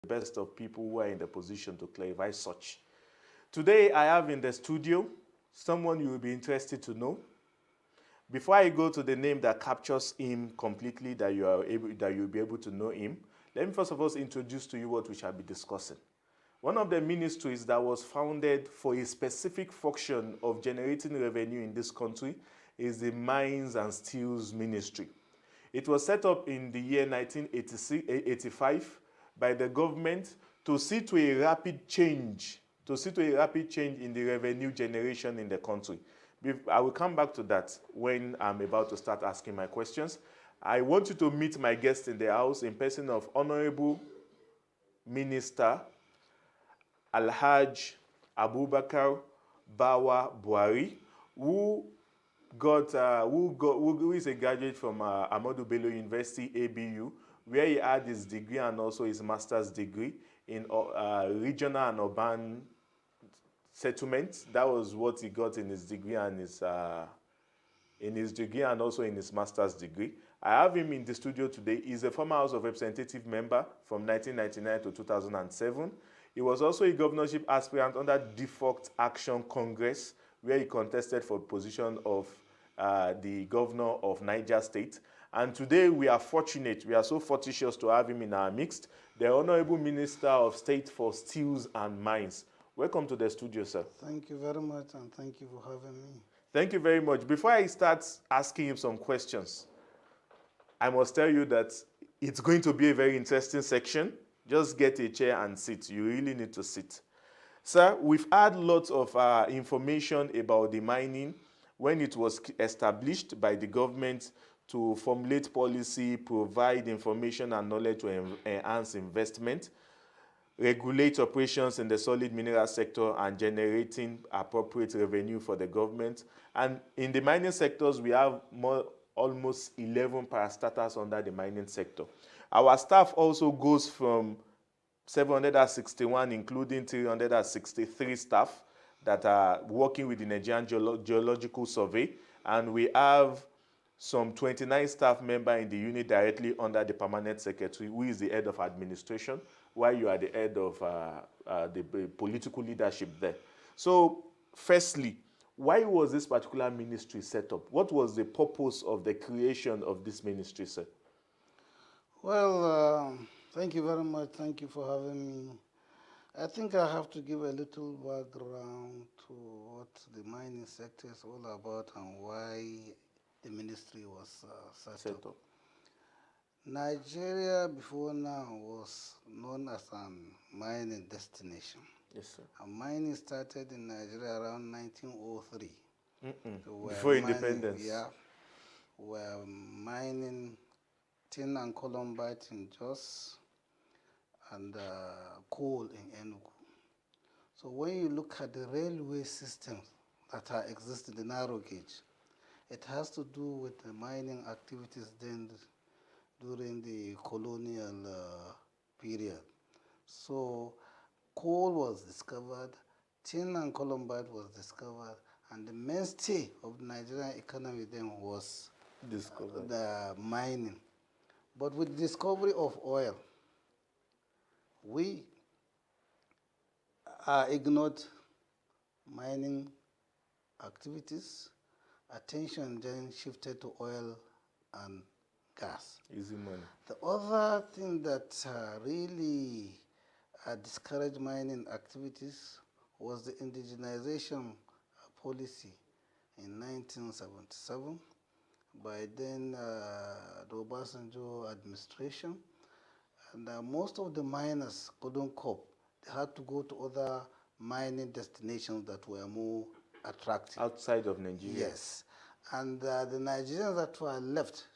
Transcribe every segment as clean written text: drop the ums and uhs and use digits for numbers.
best of people who are in the position to clarify such. Today, I have in the studio someone you will be interested to know. Before I go to the name that captures him completely, that you'll be able to know him, let me first of all introduce to you what we shall be discussing. One of the ministries that was founded for a specific function of generating revenue in this country is the Mines and Steels Ministry. It was set up in the year 1985 by the government to see to a rapid change, in the revenue generation in the country. I will come back to that when I'm about to start asking my questions. I want you to meet my guest in the house in person of Honorable Minister Alhaj Abubakar Bawa Bwari, who is a graduate from Ahmadu Bello University, ABU, where he had his degree and also his master's degree in regional and urban settlement. That was what he got in his degree and also in his master's degree. I have him in the studio today. He's a former House of Representative member from 1999 to 2007. He was also a governorship aspirant under Defunct Action Congress, where he contested for the position of the governor of Niger State. And today we are so fortuitous to have him in our midst, the Honorable Minister of State for Steels and Mines. Welcome to the studio, sir. Thank you very much, and thank you for having me. Thank you very much. Before I start asking him some questions, I must tell you that it's going to be a very interesting section. Just get a chair and sit. You really need to sit. Sir, we've had lots of information about the mining when it was established by the government to formulate policy, provide information and knowledge to enhance investment, regulate operations in the solid mineral sector, and generating appropriate revenue for the government. And in the mining sectors, we have almost 11 parastatals under the mining sector. Our staff also goes from 761, including 363 staff that are working with the Nigerian Geological Survey, and we have some 29 staff members in the unit directly under the permanent secretary, who is the head of administration, while you are the head of the political leadership there. So, firstly, why was this particular ministry set up? What was the purpose of the creation of this ministry, sir? Well, thank you very much. Thank you for having me. I think I have to give a little background to what the mining sector is all about and why the ministry was set up. Nigeria before now was known as a mining destination. Yes, sir. And mining started in Nigeria around 1903. So before independence. Yeah, we're mining tin and columbite in Jos and coal in Enugu. So when you look at the railway systems that are existing, the narrow gauge, it has to do with the mining activities then during the colonial period. So coal was discovered, tin and columbite was discovered, and the mainstay of the Nigerian economy then was the mining. But with the discovery of oil, we ignored mining activities. Attention then shifted to oil and gas. Easy money. The other thing that really discouraged mining activities was the indigenization policy in 1977 by then the Obasanjo administration. And most of the miners couldn't cope. They had to go to other mining destinations that were more attractive. Outside of Nigeria? Yes. And the Nigerians that were left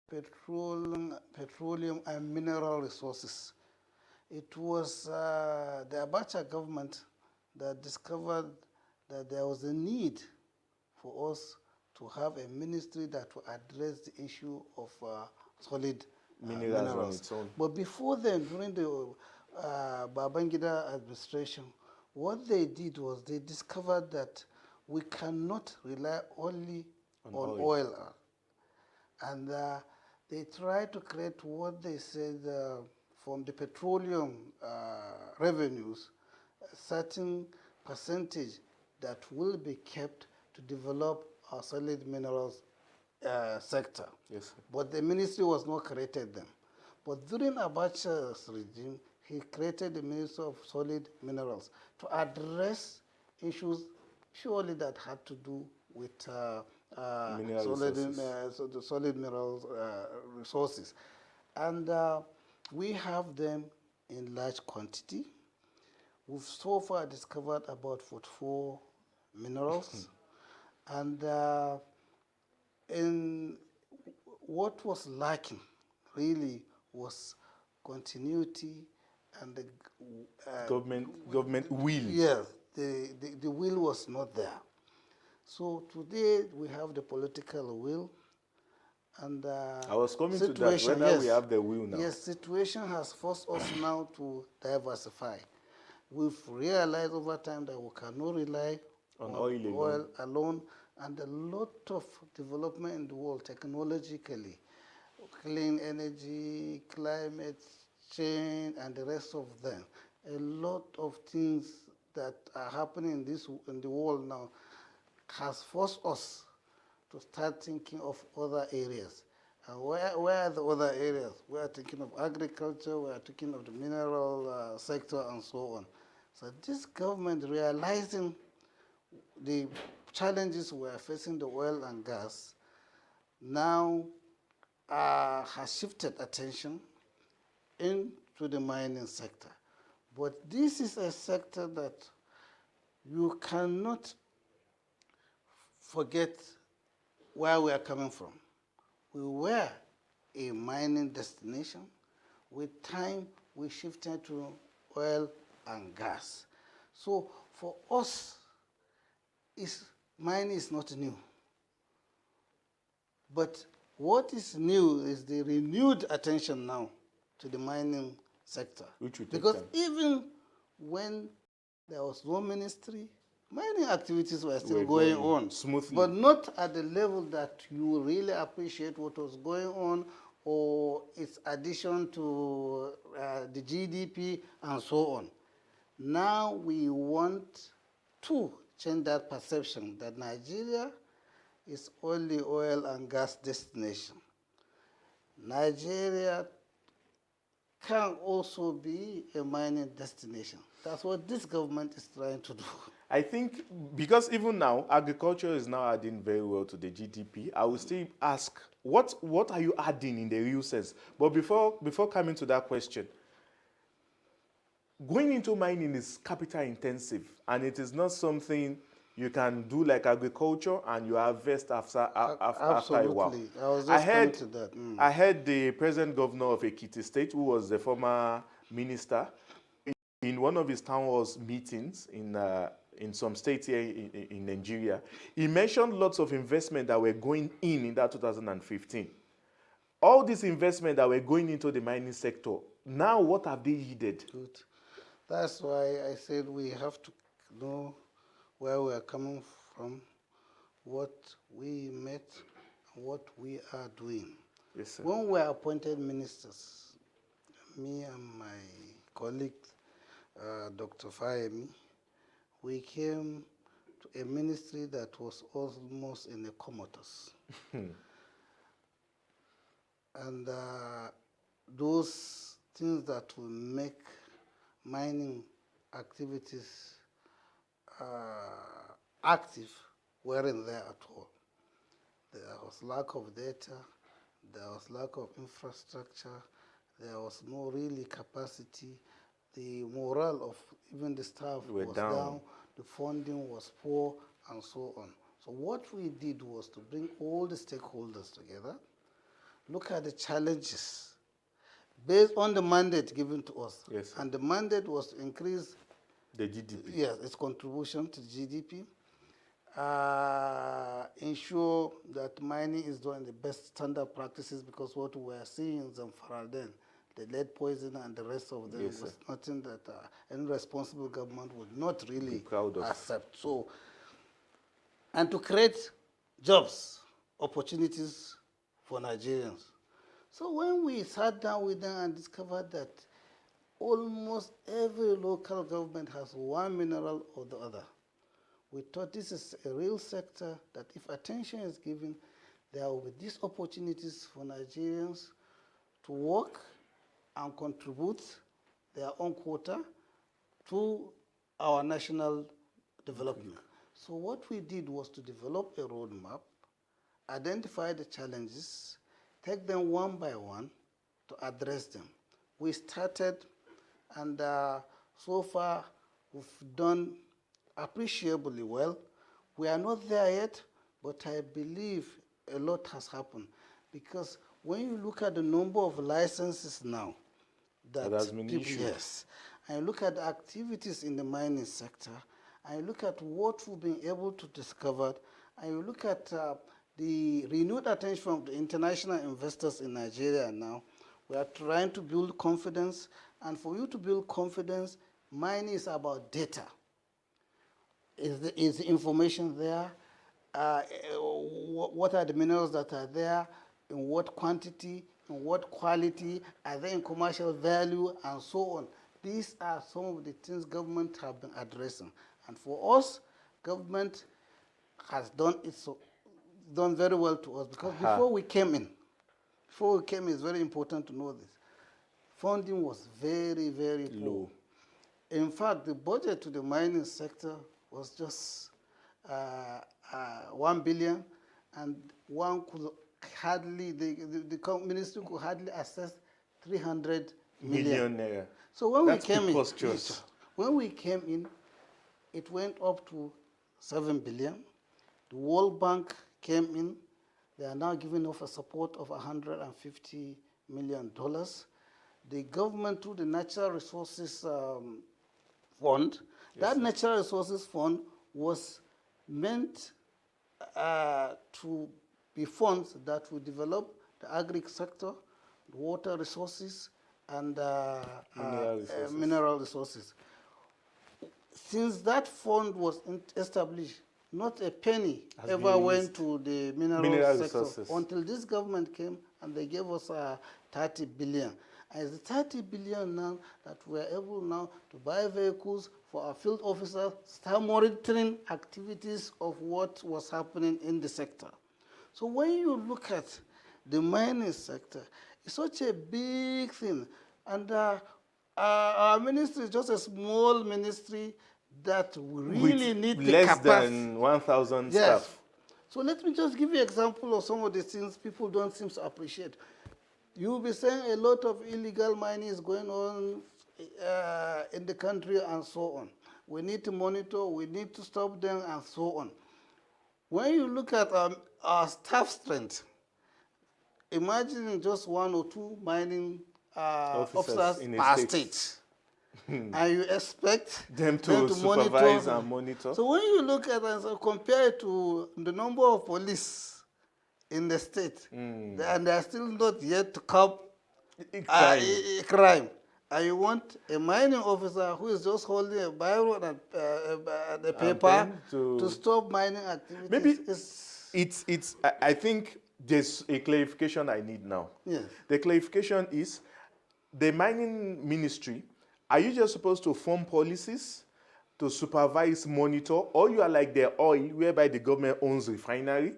petroleum and mineral resources. It was the Abacha government that discovered that there was a need for us to have a ministry that will address the issue of solid Minerals on its own. But before then, during the Babangida administration, what they did was they discovered that we cannot rely only on oil. And they tried to create what they said from the petroleum revenues, a certain percentage that will be kept to develop our solid minerals sector. Yes, sir. But the ministry was not created then. But during Abacha's regime, he created the Ministry of Solid Minerals to address issues surely that had to do with the solid minerals resources. And we have them in large quantity. We've so far discovered about 44 minerals. And in what was lacking really was continuity and the government will. Yes, the will was not there. So today we have the political will, and I was coming to that, whether we have the will now. Yes, situation has forced us now to diversify. We've realized over time that we cannot rely on oil alone, and a lot of development in the world technologically, clean energy, climate change, and the rest of them. A lot of things that are happening in the world now has forced us to start thinking of other areas. And where are the other areas? We are thinking of agriculture, we are thinking of the mineral sector, and so on. So this government, realizing the challenges we are facing the oil and gas, now has shifted attention into the mining sector. But this is a sector that you cannot forget where we are coming from. We were a mining destination. With time, we shifted to oil and gas. So for us, mining is not new. But what is new is the renewed attention now to the mining sector. Because even when there was no ministry, mining activities were still going on smoothly, but not at the level that you really appreciate what was going on or its addition to the GDP and so on. Now we want to change that perception that Nigeria is only oil and gas destination. Nigeria can also be a mining destination. That's what this government is trying to do. I think because even now, agriculture is now adding very well to the GDP. I will still ask, what are you adding in the real sense? But before coming to that question, going into mining is capital intensive, and it is not something you can do like agriculture and you harvest after a while. I was just coming to that. I heard the present governor of Ekiti State, who was the former minister, in one of his town hall meetings in some states here in Nigeria, he mentioned lots of investment that were going in that 2015. All these investment that were going into the mining sector, now what have they yielded? Good. That's why I said we have to know where we are coming from, what we met, and what we are doing. Yes, sir. When we were appointed ministers, me and my colleague, Dr. Fayemi, we came to a ministry that was almost in a comatose. And those things that will make mining activities active weren't there at all. There was lack of data, there was lack of infrastructure, there was no really capacity. The morale of even the staff was down, the funding was poor, and so on. So what we did was to bring all the stakeholders together look at the challenges based on the mandate given to us. Yes. And the mandate was to increase The GDP. yes, its contribution to GDP, ensure that mining is done in the best standard practices, because what we are seeing in Zamfara then, the lead poison and the rest of them Yes, was sir. nothing that any responsible government would not really proud of. accept. So, and to create jobs, opportunities for Nigerians. So when we sat down with them and discovered that almost every local government has one mineral or the other, we thought this is a real sector that if attention is given, there will be these opportunities for Nigerians to work and contribute their own quota to our national development. So what we did was to develop a roadmap, identify the challenges, take them one by one to address them. We started, and so far we've done appreciably well. We are not there yet, but I believe a lot has happened, because when you look at the number of licenses now that has been people, issued. yes, and you look at the activities in the mining sector, and you look at what we've been able to discover, and you look at the renewed attention from the international investors in Nigeria now, we are trying to build confidence, and for you to build confidence, mining is about data. Is the information there? What are the minerals that are there? In what quantity? In what quality? Are they in commercial value? And so on. These are some of the things government have been addressing. And for us, government has done very well to us, because before we came in, it's very important to know this, funding was very, very low. In fact, the budget to the mining sector was just 1 billion, and one could hardly, the ministry could hardly access 300 million. Naira. So when That's we came preposterous. in, it went up to 7 billion. The World Bank came in. They are now giving us a support of $150 million. The government, through the Natural Resources Fund, that Natural Resources Fund was meant to be funds that will develop the agri sector, the water resources, and mineral resources. Since that fund was established, not a penny ever went to the mineral sector until this government came and they gave us 30 billion. And it's the 30 billion now that we're able now to buy vehicles for our field officers, start monitoring activities of what was happening in the sector. So when you look at the mining sector, it's such a big thing. And our ministry is just a small ministry that we really need the capacity. Less than 1,000 staff. So let me just give you an example of some of the things people don't seem to appreciate. You'll be saying a lot of illegal mining is going on in the country and so on. We need to monitor, we need to stop them and so on. When you look at our staff strength, imagine just 1 or 2 mining officers per state. And you expect them to supervise and monitor. So when you look at it and compare it to the number of police in the state, and they are still not yet to curb crime. And you want a mining officer who is just holding a biro and a paper to stop mining activities. Maybe I think there's a clarification I need now. Yes. The clarification is, the mining ministry, are you just supposed to form policies to supervise, monitor, or you are like the oil whereby the government owns refinery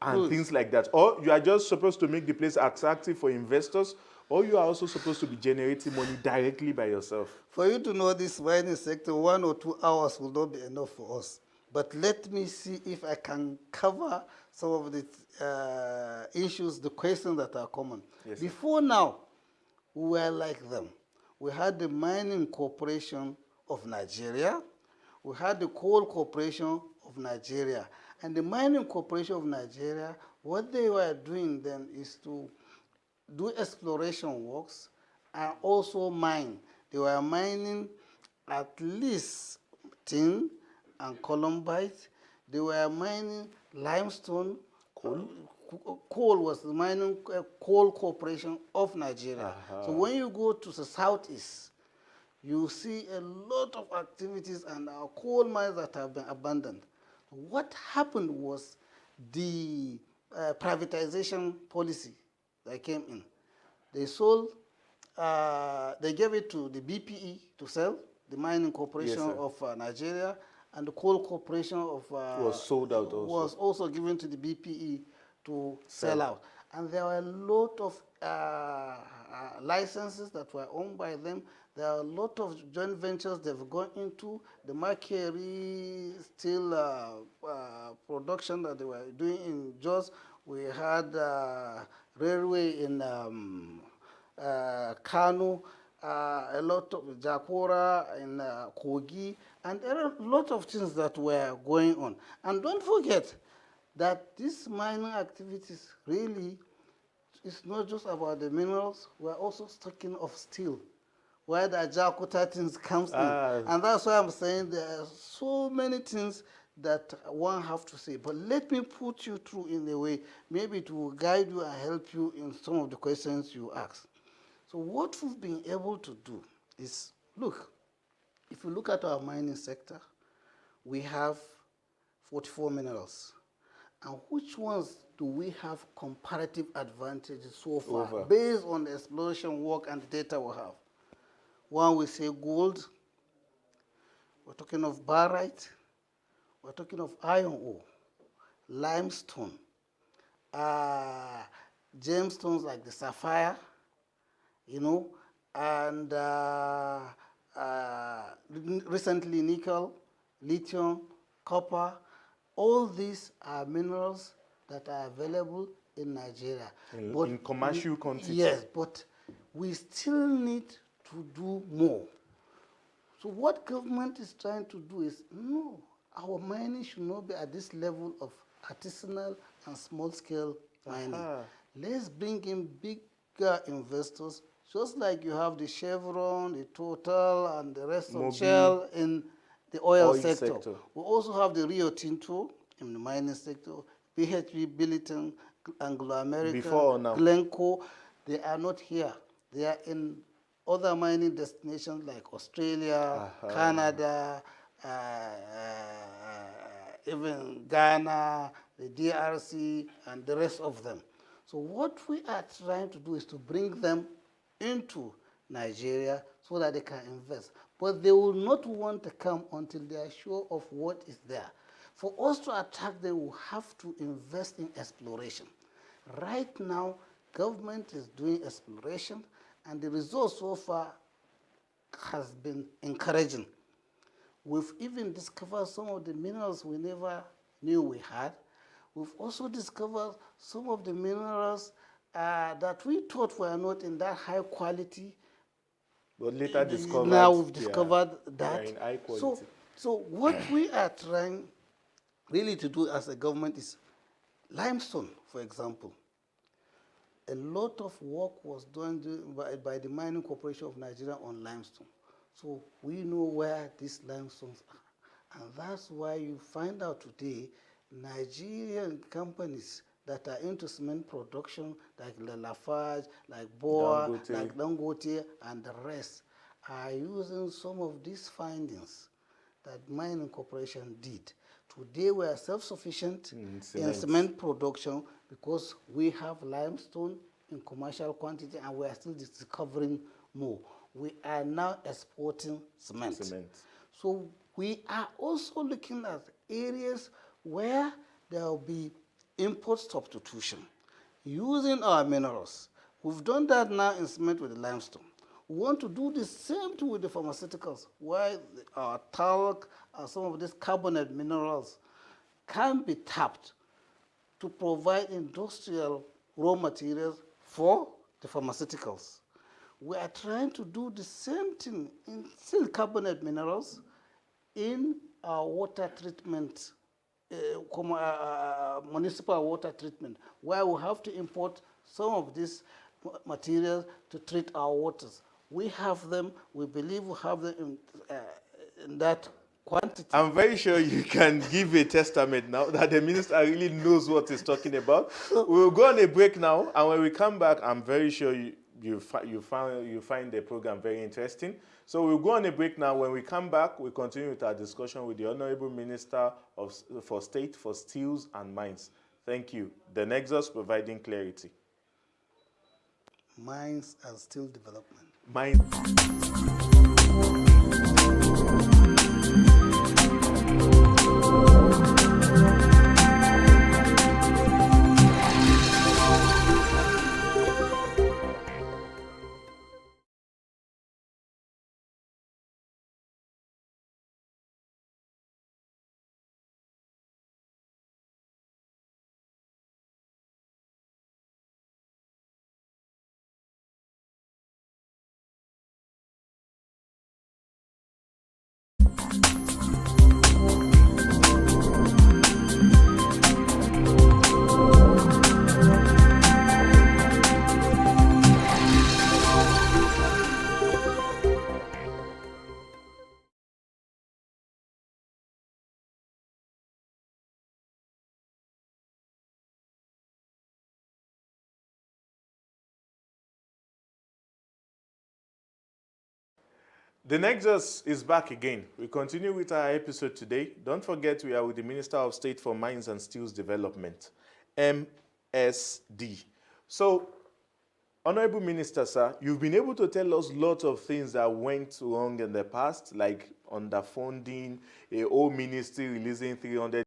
and things like that? Or you are just supposed to make the place attractive for investors, or you are also supposed to be generating money directly by yourself? For you to know this mining sector, 1 or 2 hours will not be enough for us. But let me see if I can cover some of the issues, the questions that are common. Yes, Before now, we were like them. We had the Mining Corporation of Nigeria. We had the Coal Corporation of Nigeria. And the Mining Corporation of Nigeria, what they were doing then is to do exploration works and also mine. They were mining at least tin and columbite. They were mining limestone. Coal? Coal was the mining coal corporation of Nigeria. So when you go to the southeast, you see a lot of activities and our coal mines that have been abandoned. What happened was the privatization policy that came in. They sold, they gave it to the BPE to sell, the Mining Corporation Yes, of Nigeria, and the Coal Corporation of was sold out also. was also given to the BPE to sell out. And there were a lot of licenses that were owned by them. There are a lot of joint ventures they've gone into. The Mercury steel production that they were doing in Jos. We had railway in Kano, a lot of Jakora in Kogi, and there are a lot of things that were going on. And don't forget that these mining activities really is not just about the minerals, we're also talking of steel, where the Jakarta things comes in. And that's why I'm saying there are so many things that one have to say. But let me put you through in a way, maybe it will guide you and help you in some of the questions you ask. So what we've been able to do is, look, if you look at our mining sector, we have 44 minerals. And which ones do we have comparative advantages so far based on the exploration work and the data we have? One, we say gold. We're talking of barite. We're talking of iron ore, limestone, gemstones like the sapphire, you know, and recently nickel, lithium, copper. All these are minerals that are available in Nigeria. In commercial quantity. Yes, but we still need to do more. So what government is trying to do is, no, our mining should not be at this level of artisanal and small-scale mining. Let's bring in bigger investors, just like you have the Chevron, the Total, and the rest of Shell in the oil sector. We also have the Rio Tinto in the mining sector, BHP, Billiton, Anglo-American, Glencore. They are not here. They are in other mining destinations like Australia, Canada, even Ghana, the DRC, and the rest of them. So what we are trying to do is to bring them into Nigeria so that they can invest. But they will not want to come until they are sure of what is there. For us to attract them, we have to invest in exploration. Right now, government is doing exploration, and the results so far has been encouraging. We've even discovered some of the minerals we never knew we had. We've also discovered some of the minerals that we thought were not in that high quality. But later discovered. Now we've discovered that. In high quality. So what we are trying really to do as a government is limestone, for example. A lot of work was done by the Mining Corporation of Nigeria on limestone. So we know where these limestones are. And that's why you find out today Nigerian companies that are into cement production, like Lafarge, like Bawa, like Dangote, and the rest, are using some of these findings that Mining Corporation did. Today we are self-sufficient in cement production because we have limestone in commercial quantity and we are still discovering more. We are now exporting cement. So we are also looking at areas where there will be import substitution using our minerals. We've done that now in cement with the limestone. We want to do the same thing with the pharmaceuticals, where our talc and some of these carbonate minerals can be tapped to provide industrial raw materials for the pharmaceuticals. We are trying to do the same thing in still carbonate minerals in our water treatment municipal water treatment, where we have to import some of these materials to treat our waters. We have them, we believe we have them in that quantity. I'm very sure you can give a testament now that the minister really knows what he's talking about. We'll go on a break now, and when we come back, I'm very sure you find the program very interesting. So we'll go on a break now. When we come back, we'll continue with our discussion with the Honorable Minister for State for Steels and Mines. Thank you. The Nexus providing clarity. Mines and steel development. Mines. The Nexus is back again. We continue with our episode today. Don't forget we are with the Minister of State for Mines and Steels Development, MSD. So, Honorable Minister, sir, you've been able to tell us lots of things that went wrong in the past, like underfunding, a whole ministry releasing 300